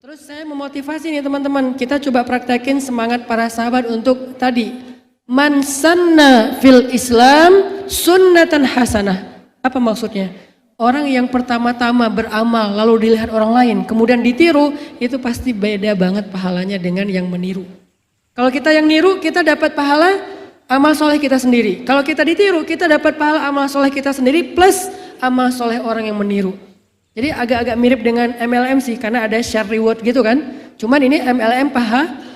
Terus saya memotivasi nih teman-teman, kita coba praktekin semangat para sahabat untuk tadi. Man sanna fil Islam sunnatan hasanah. Apa maksudnya? Orang yang pertama-tama beramal lalu dilihat orang lain kemudian ditiru, itu pasti beda banget pahalanya dengan yang meniru. Kalau kita yang niru, kita dapat pahala amal soleh kita sendiri. Kalau kita ditiru, kita dapat pahala amal soleh kita sendiri plus amal soleh orang yang meniru. Jadi agak-agak mirip dengan MLM sih, karena ada share reward gitu kan. Cuman ini MLM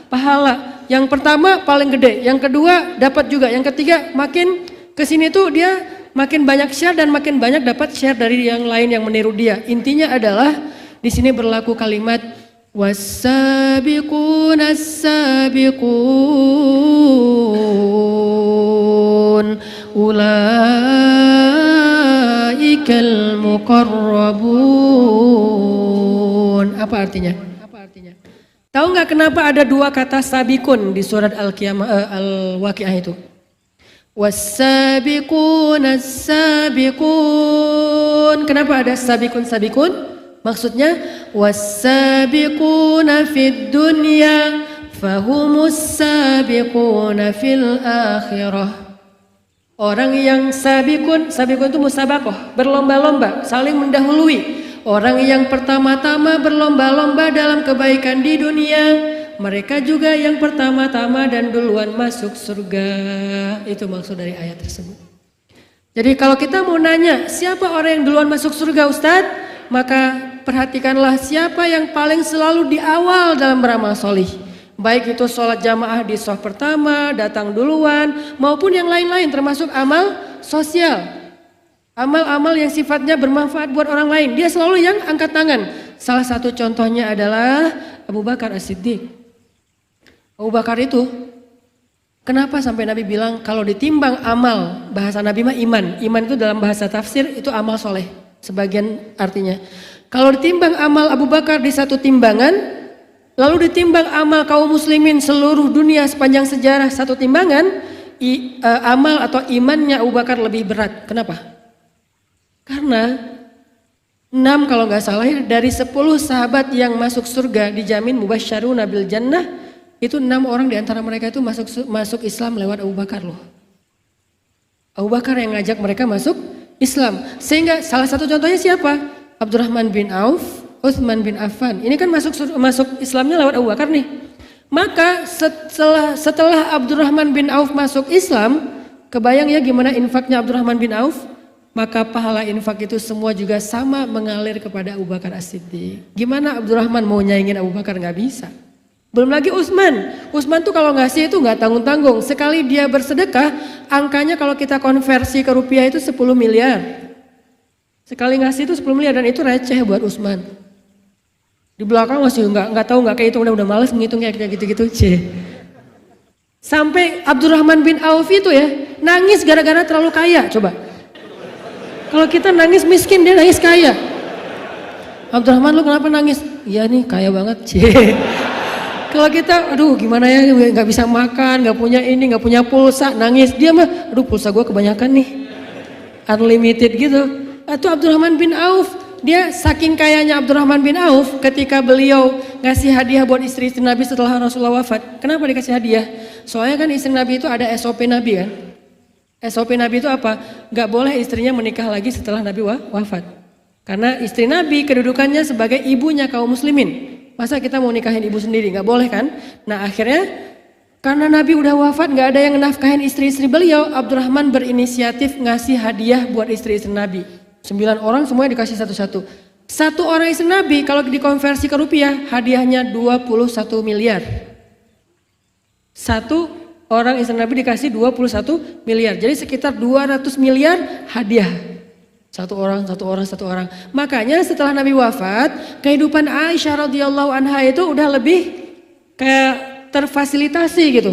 pahala. Yang pertama paling gede, yang kedua dapat juga, yang ketiga makin kesini tuh dia makin banyak share dan makin banyak dapat share dari yang lain yang meniru dia. Intinya adalah di sini berlaku kalimat was-sabiqun as-sabiqun ulaikal muqarrabun. Apa artinya? Tahu nggak kenapa ada dua kata sabikun di surat Al-Waqiah itu? Was-sabiqun as-sabiqun. Kenapa ada sabikun? Maksudnya was-sabiquna fid dunya fahumus sabiquna fil akhirah. Orang yang sabikun itu musabaqah, berlomba-lomba, saling mendahului. Orang yang pertama-tama berlomba-lomba dalam kebaikan di dunia, mereka juga yang pertama-tama dan duluan masuk surga. Itu maksud dari ayat tersebut. Jadi kalau kita mau nanya siapa orang yang duluan masuk surga Ustadz, maka perhatikanlah siapa yang paling selalu di awal dalam beramal solih. Baik itu sholat jamaah di shaf pertama, datang duluan, maupun yang lain-lain termasuk amal sosial. Amal-amal yang sifatnya bermanfaat buat orang lain, dia selalu yang angkat tangan. Salah satu contohnya adalah Abu Bakar As-Siddiq. Abu Bakar itu, kenapa sampai Nabi bilang kalau ditimbang amal, bahasa Nabi mah iman. Iman itu dalam bahasa tafsir itu amal soleh, sebagian artinya. Kalau ditimbang amal Abu Bakar di satu timbangan, lalu ditimbang amal kaum muslimin seluruh dunia sepanjang sejarah satu timbangan, amal atau imannya Abu Bakar lebih berat. Kenapa? Karena 6 kalau nggak salah dari 10 sahabat yang masuk surga dijamin mubasysyaruna bil jannah, itu 6 orang diantara mereka itu masuk Islam lewat Abu Bakar loh. Abu Bakar yang ngajak mereka masuk Islam. Sehingga salah satu contohnya siapa? Abdurrahman bin Auf, Utsman bin Affan. Ini kan masuk Islamnya lewat Abu Bakar nih. Maka setelah Abdurrahman bin Auf masuk Islam, kebayang ya gimana infaknya Abdurrahman bin Auf? Maka pahala infak itu semua juga sama mengalir kepada Abu Bakar As-Siddiq. Gimana Abdurrahman mau nyaingin Abu Bakar? Nggak bisa. Belum lagi Utsman tuh kalau ngasih itu nggak tanggung-tanggung. Sekali dia bersedekah, angkanya kalau kita konversi ke rupiah itu 10 miliar. Sekali ngasih itu 10 miliar dan itu receh buat Utsman. Di belakang masih nggak tahu, nggak kehitung, udah males ngitungnya kayak gitu-gitu. Sampai Abdurrahman bin Auf itu ya nangis gara-gara terlalu kaya. Coba. Kalau kita nangis miskin, dia nangis kaya. Abdurrahman, lu kenapa nangis? Iya nih kaya banget. Kalau kita, aduh gimana ya, nggak bisa makan, nggak punya ini, nggak punya pulsa, nangis. Dia mah, aduh pulsa gue kebanyakan nih, unlimited gitu. Atau Abdurrahman bin Auf, dia saking kayanya Abdurrahman bin Auf, ketika beliau ngasih hadiah buat istri-istri Nabi setelah Rasulullah wafat. Kenapa dikasih hadiah? Soalnya kan istri Nabi itu ada SOP Nabi kan. SOP Nabi itu apa? Gak boleh istrinya menikah lagi setelah Nabi wafat. Karena istri Nabi kedudukannya sebagai ibunya kaum muslimin. Masa kita mau nikahin ibu sendiri? Gak boleh kan? Nah akhirnya karena Nabi udah wafat gak ada yang nafkahin istri-istri beliau, Abdurrahman berinisiatif ngasih hadiah buat istri-istri Nabi. 9 orang semuanya dikasih satu-satu. Satu orang istri Nabi kalau dikonversi ke rupiah hadiahnya 21 miliar. Satu orang istri Nabi dikasih 21 miliar. Jadi sekitar 200 miliar hadiah. Satu orang. Makanya setelah Nabi wafat, kehidupan Aisyah radhiyallahu anha itu udah lebih kayak terfasilitasi gitu.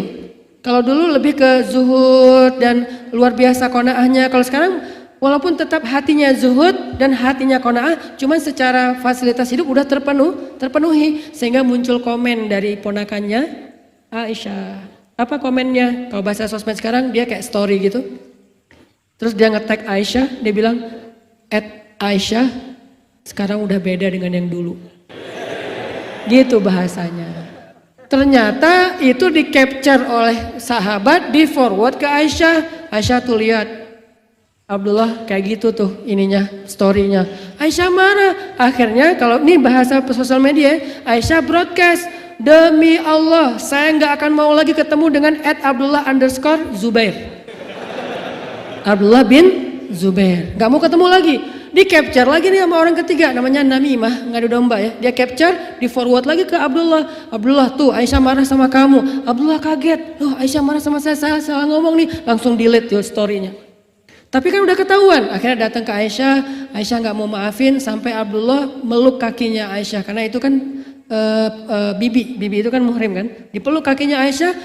Kalau dulu lebih ke zuhud dan luar biasa qanaahnya. Kalau sekarang walaupun tetap hatinya zuhud dan hatinya qanaah, cuman secara fasilitas hidup udah terpenuhi. Sehingga muncul komen dari ponakannya Aisyah. Apa komennya? Kalau bahasa sosmed sekarang dia kayak story gitu. Terus dia nge-tag Aisyah, dia bilang Aisyah sekarang udah beda dengan yang dulu. Gitu bahasanya. Ternyata itu di capture oleh sahabat, di forward ke Aisyah. Aisyah tuh lihat, Abdullah kayak gitu tuh ininya, storynya. Aisyah marah. Akhirnya kalau ini bahasa sosial media, Aisyah broadcast, demi Allah saya nggak akan mau lagi ketemu dengan @Abdullah_Zubair. Abdullah bin Zubair, nggak mau ketemu lagi. Di capture lagi nih sama orang ketiga, namanya Namimah, ngadu domba ya. Dia capture, di forward lagi ke Abdullah. Abdullah tuh Aisyah marah sama kamu. Abdullah kaget, loh Aisyah marah sama saya salah ngomong nih. Langsung delete tuh storynya. Tapi kan udah ketahuan, akhirnya datang ke Aisyah. Aisyah nggak mau maafin sampai Abdullah meluk kakinya Aisyah. Karena itu kan bibi itu kan muhrim kan. Dipeluk kakinya Aisyah.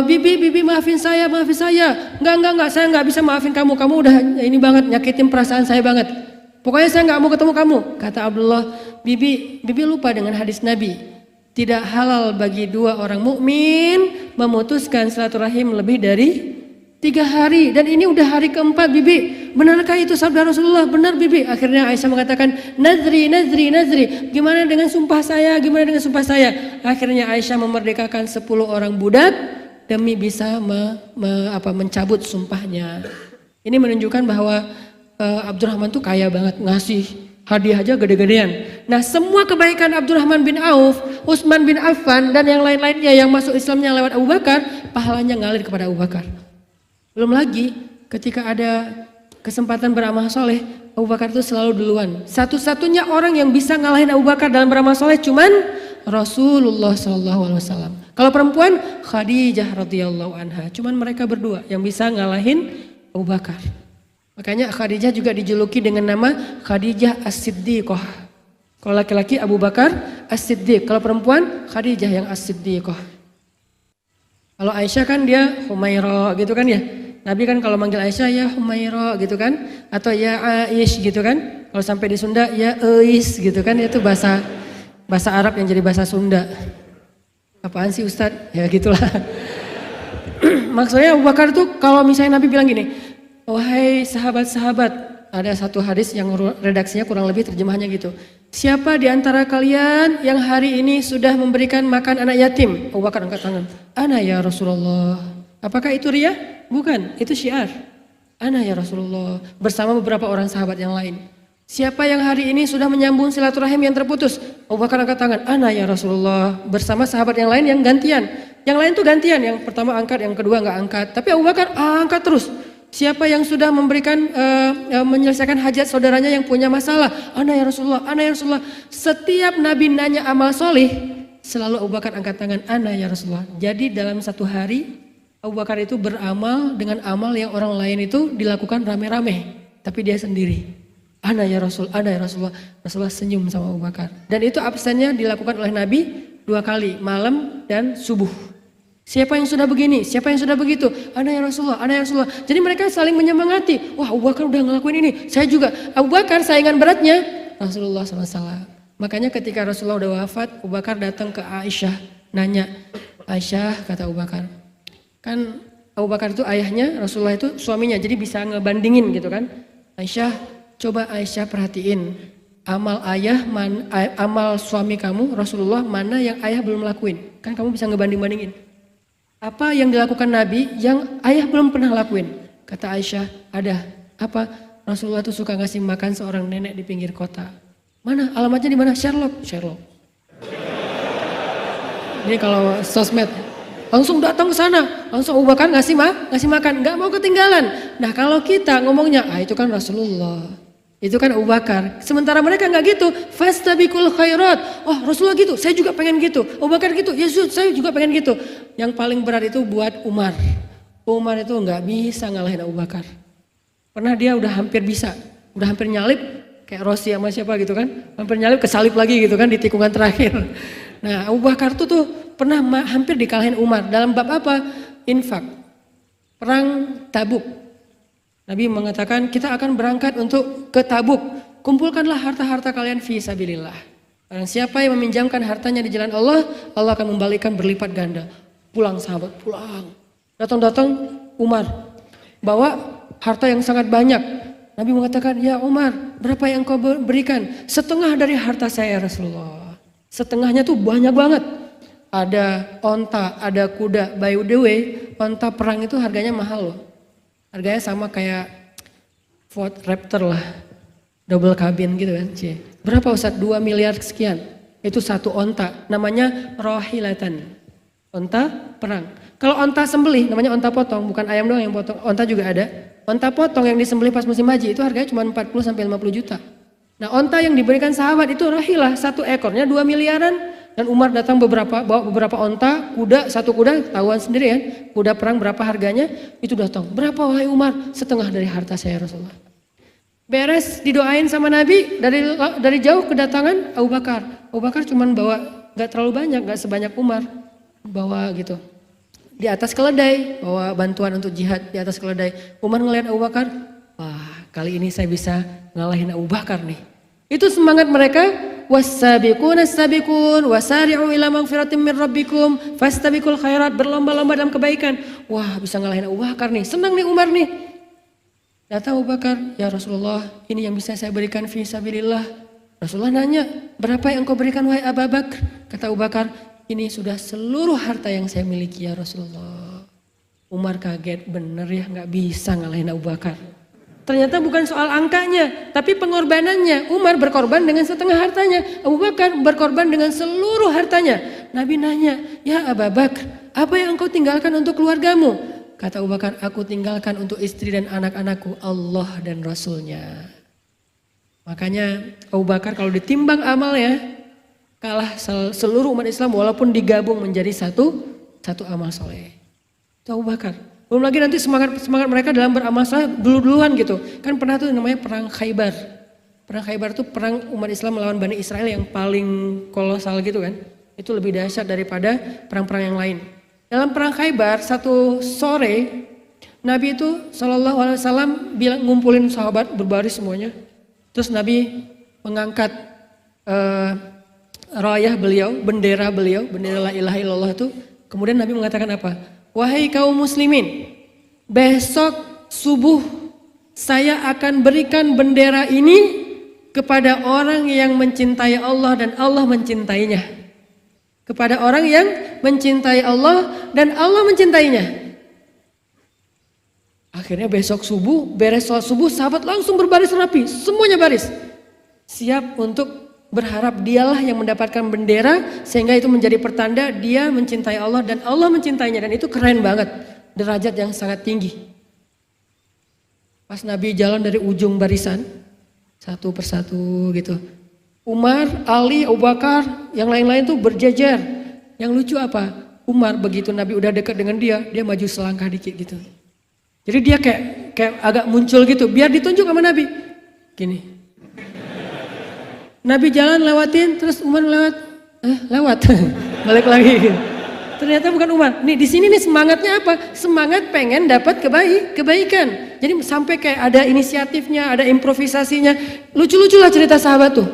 Bibi maafin saya. Enggak, saya nggak bisa maafin kamu. Kamu udah ini banget, nyakitin perasaan saya banget. Pokoknya saya nggak mau ketemu kamu. Kata Abdullah, bibi lupa dengan hadis Nabi. Tidak halal bagi dua orang mukmin memutuskan silaturahim lebih dari 3 hari. Dan ini udah hari keempat, bibi. Benarkah itu sabda Rasulullah? Benar bibi. Akhirnya Aisyah mengatakan, nazri. Gimana dengan sumpah saya? Akhirnya Aisyah memerdekakan 10 orang budak demi bisa mencabut sumpahnya. Ini menunjukkan bahwa Abdurrahman tuh kaya banget, ngasih hadiah aja gede-gedean. Nah, semua kebaikan Abdurrahman bin Auf, Utsman bin Affan dan yang lain-lainnya yang masuk Islamnya lewat Abu Bakar, pahalanya ngalir kepada Abu Bakar. Belum lagi ketika ada kesempatan beramal soleh, Abu Bakar itu selalu duluan. Satu-satunya orang yang bisa ngalahin Abu Bakar dalam beramal soleh cuman Rasulullah SAW. Kalau perempuan, Khadijah radhiyallahu anha. Cuman mereka berdua yang bisa ngalahin Abu Bakar. Makanya Khadijah juga dijuluki dengan nama Khadijah As-Siddiqah. Kalau laki-laki Abu Bakar As-Siddiq, kalau perempuan Khadijah yang As-Siddiqah. Kalau Aisyah kan dia Humaira gitu kan ya. Nabi kan kalau manggil Aisyah ya Humaira gitu kan, atau ya Aish gitu kan. Kalau sampai di Sunda ya Eis gitu kan, itu bahasa Arab yang jadi bahasa Sunda. Apaan sih Ustadz? Ya gitulah. Maksudnya Abu Bakar tuh kalau misalnya Nabi bilang gini, wahai sahabat-sahabat, ada satu hadis yang redaksinya kurang lebih terjemahannya gitu. Siapa di antara kalian yang hari ini sudah memberikan makan anak yatim? Abu Bakar angkat tangan. Ana ya Rasulullah. Apakah itu riya? Bukan, itu syiar. Ana ya Rasulullah. Bersama beberapa orang sahabat yang lain. Siapa yang hari ini sudah menyambung silaturahim yang terputus? Abu Bakar angkat tangan. Ana ya Rasulullah. Bersama sahabat yang lain yang gantian. Yang lain tuh gantian. Yang pertama angkat, yang kedua nggak angkat. Tapi Abu Bakar angkat terus. Siapa yang sudah memberikan menyelesaikan hajat saudaranya yang punya masalah? Ana ya Rasulullah, ana ya Rasulullah. Setiap Nabi nanya amal soleh, selalu Abu Bakar angkat tangan, ana ya Rasulullah. Jadi dalam satu hari Abu Bakar itu beramal dengan amal yang orang lain itu dilakukan rame-rame, tapi dia sendiri. Ana ya Rasul, ana ya Rasulullah. Rasulullah senyum sama Abu Bakar. Dan itu absennya dilakukan oleh Nabi 2 kali, malam dan subuh. Siapa yang sudah begini, siapa yang sudah begitu, ana ya Rasulullah, ana ya Rasulullah. Jadi mereka saling menyemangati. Wah, Abu Bakar udah ngelakuin ini, saya juga. Abu Bakar saingan beratnya Rasulullah SAW. Makanya ketika Rasulullah udah wafat, Abu Bakar datang ke Aisyah, nanya, Aisyah, kata Abu Bakar, kan Abu Bakar itu ayahnya, Rasulullah itu suaminya, jadi bisa ngebandingin gitu kan. Aisyah, coba Aisyah perhatiin amal amal suami kamu Rasulullah mana yang ayah belum lakuin. Kan kamu bisa ngebanding-bandingin. Apa yang dilakukan Nabi yang ayah belum pernah lakuin? Kata Aisyah, ada. Apa? Rasulullah itu suka ngasih makan seorang nenek di pinggir kota. Mana? Alamatnya di mana? Sherlock. Ini kalau sosmed. Langsung datang ke sana. Langsung Abu Bakar ngasih makan. Nggak mau ketinggalan. Nah kalau kita ngomongnya, itu kan Rasulullah. Itu kan Abu Bakar. Sementara mereka nggak gitu. Fastabiqul khairat. Oh Rasulullah gitu, saya juga pengen gitu. Abu Bakar gitu, Yesus saya juga pengen gitu. Yang paling berat itu buat Umar. Umar itu nggak bisa ngalahin Abu Bakar. Pernah dia udah hampir bisa, udah hampir nyalip kayak Rossi sama siapa gitu kan. Hampir nyalip kesalip lagi gitu kan di tikungan terakhir. Nah Abu Bakar tuh pernah hampir dikalahin Umar. Dalam bab apa? Infak. Perang Tabuk. Nabi mengatakan kita akan berangkat untuk ke Tabuk. Kumpulkanlah harta-harta kalian fi sabilillah. Barang siapa yang meminjamkan hartanya di jalan Allah, Allah akan membalikan berlipat ganda. Pulang sahabat, pulang. Datang Umar bawa harta yang sangat banyak. Nabi mengatakan, ya Umar, berapa yang kau berikan? Setengah dari harta saya Rasulullah. Setengahnya tuh banyak banget. Ada onta, ada kuda. By the way, onta perang itu harganya mahal loh. Harganya sama kayak Ford Raptor lah. Double cabin gitu kan. Berapa Ustadz? 2 miliar sekian. Itu satu onta. Namanya rohilatan. Onta perang. Kalau onta sembelih namanya onta potong, bukan ayam doang yang potong, onta juga ada. Onta potong yang disembelih pas musim haji itu harganya cuma 40 sampai 50 juta. Nah, onta yang diberikan sahabat itu rahilah, satu ekornya 2 miliaran. Dan Umar datang bawa beberapa onta, kuda, satu kuda, tahuan sendiri kan, kuda perang berapa harganya, itu datang. Berapa wahai Umar? Setengah dari harta saya Rasulullah. Beres didoain sama Nabi, dari jauh kedatangan Abu Bakar. Abu Bakar cuma bawa, gak terlalu banyak, gak sebanyak Umar, bawa gitu. Di atas keledai, bawa bantuan untuk jihad di atas keledai. Umar ngelihat Abu Bakar, wah kali ini saya bisa ngalahin Abu Bakar nih. Itu semangat mereka, was-sabiquna as-sabiqun wasari'u ila magfiratin min rabbikum fastabiqul khairat, berlomba-lomba dalam kebaikan. Wah bisa ngalahin Abu Bakar nih, senang nih Umar nih. Datang Abu Bakar, ya Rasulullah ini yang bisa saya berikan fi sabilillah. Rasulullah nanya, berapa yang kau berikan wahai Abu Bakar? Kata Abu Bakar, ini sudah seluruh harta yang saya miliki ya Rasulullah. Umar kaget, bener ya gak bisa ngalahin Abu Bakar. Ternyata bukan soal angkanya, tapi pengorbanannya. Umar berkorban dengan setengah hartanya, Abu Bakar berkorban dengan seluruh hartanya. Nabi nanya, ya Abu Bakar, apa yang engkau tinggalkan untuk keluargamu? Kata Abu Bakar, aku tinggalkan untuk istri dan anak-anakku Allah dan Rasulnya. Makanya Abu Bakar kalau ditimbang amalnya, kalah seluruh umat Islam walaupun digabung menjadi satu amal soleh. Itu Abu Bakar. Belum lagi nanti semangat mereka dalam beramal soleh dulu-duluan gitu. Kan pernah tuh namanya perang Khaybar. Perang Khaybar itu perang umat Islam melawan Bani Israel yang paling kolosal gitu kan. Itu lebih dahsyat daripada perang-perang yang lain. Dalam perang Khaybar satu sore Nabi itu SAW bilang ngumpulin sahabat berbaris semuanya. Terus Nabi mengangkat rayah beliau, bendera beliau, bendera la ilaha illallah itu. Kemudian Nabi mengatakan apa? Wahai kaum muslimin, besok subuh saya akan berikan bendera ini kepada orang yang mencintai Allah dan Allah mencintainya. Kepada orang yang mencintai Allah dan Allah mencintainya. Akhirnya besok subuh, beres sholat subuh, sahabat langsung berbaris rapi, semuanya baris. Siap untuk berharap dialah yang mendapatkan bendera sehingga itu menjadi pertanda dia mencintai Allah dan Allah mencintainya, dan itu keren banget, derajat yang sangat tinggi. Pas Nabi jalan dari ujung barisan satu persatu gitu, Umar, Ali, Abu Bakar, yang lain-lain tuh berjejer. Yang lucu apa? Umar begitu Nabi udah dekat dengan dia maju selangkah dikit gitu. Jadi dia kayak agak muncul gitu biar ditunjuk sama Nabi. Gini. Nabi jalan lewatin, terus Umar lewat, balik lagi. Ternyata bukan Umar. Nih di sini nih semangatnya apa? Semangat pengen dapat kebaikan. Jadi sampai kayak ada inisiatifnya, ada improvisasinya. Lucu-lucu lah cerita sahabat tuh.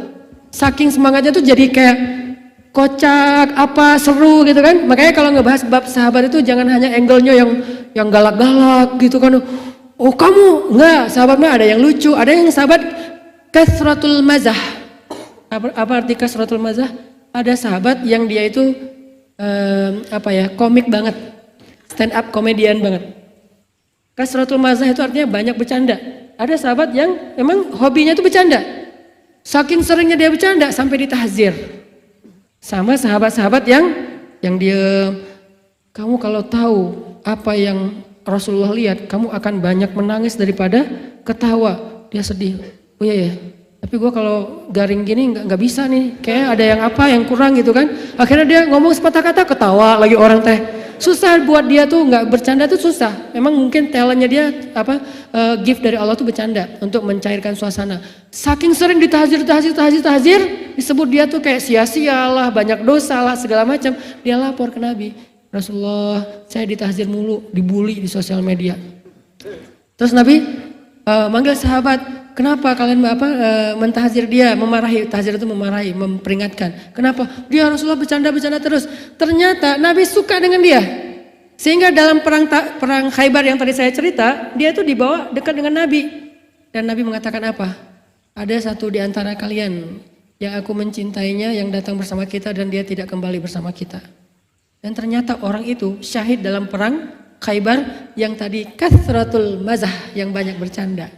Saking semangatnya tuh jadi kayak kocak, apa seru gitu kan. Makanya kalau ngebahas bab sahabat itu jangan hanya angle-nya yang galak-galak gitu kan. Oh kamu enggak, sahabatnya ada yang lucu, ada yang sahabat kasratul mazah. Apa arti kasratul mazah? Ada sahabat yang dia itu komik banget, stand up komedian banget. Kasratul mazah itu artinya banyak bercanda. Ada sahabat yang memang hobinya itu bercanda. Saking seringnya dia bercanda sampai ditahzir sama sahabat-sahabat yang dia, kamu kalau tahu apa yang Rasulullah lihat, kamu akan banyak menangis daripada ketawa. Dia sedih. Oh iya ya. Tapi gue kalau garing gini nggak bisa nih, kayak ada yang kurang gitu kan. Akhirnya dia ngomong sepatah kata ketawa lagi orang teh. Susah buat dia tuh nggak bercanda tuh susah. Emang mungkin talentnya dia gift dari Allah tuh bercanda untuk mencairkan suasana. Saking sering ditahzir, disebut dia tuh kayak sia-sia lah, banyak dosa lah, segala macam. Dia lapor ke Nabi, Rasulullah saya ditahzir mulu, dibully di sosial media. Terus Nabi manggil sahabat. Kenapa kalian mentahzir dia, memarahi? Tahzir itu memarahi, memperingatkan. Kenapa? Dia Rasulullah bercanda terus. Ternyata Nabi suka dengan dia. Sehingga dalam perang Khaybar yang tadi saya cerita, dia itu dibawa dekat dengan Nabi. Dan Nabi mengatakan apa? Ada satu di antara kalian yang aku mencintainya yang datang bersama kita dan dia tidak kembali bersama kita. Dan ternyata orang itu syahid dalam perang Khaybar yang tadi kathratul mazah, yang banyak bercanda.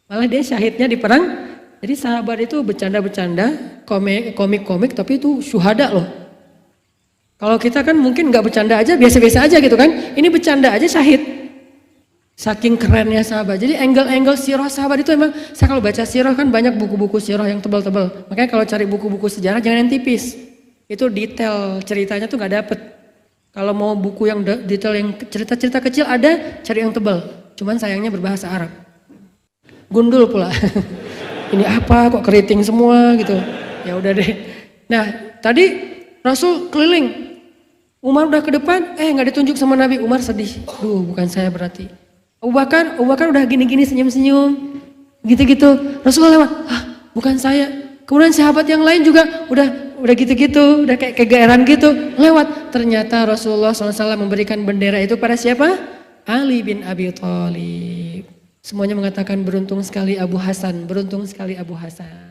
Malah dia syahidnya di perang. Jadi sahabat itu bercanda-bercanda, komik-komik, tapi itu syuhada loh. Kalau kita kan mungkin nggak bercanda aja, biasa-biasa aja gitu kan. Ini bercanda aja syahid. Saking kerennya sahabat. Jadi angle-angle sirah sahabat itu emang, saya kalau baca sirah kan banyak buku-buku sirah yang tebal-tebal. Makanya kalau cari buku-buku sejarah jangan yang tipis. Itu detail ceritanya tuh nggak dapet. Kalau mau buku yang detail yang cerita-cerita kecil ada, cari yang tebal. Cuman sayangnya berbahasa Arab. Gundul pula. Ini apa kok keriting semua gitu. Ya udah deh. Nah tadi Rasul keliling. Umar udah ke depan, nggak ditunjuk sama Nabi. Umar sedih. Duh bukan saya berarti. Abu Bakar udah gini-gini senyum-senyum. Gitu-gitu. Rasul lewat. Bukan saya. Kemudian sahabat yang lain juga udah gitu-gitu. Udah kayak kegeeran gitu. Lewat. Ternyata Rasulullah SAW memberikan bendera itu pada siapa? Ali bin Abi Thalib. Semuanya mengatakan beruntung sekali Abu Hasan. Beruntung sekali Abu Hasan.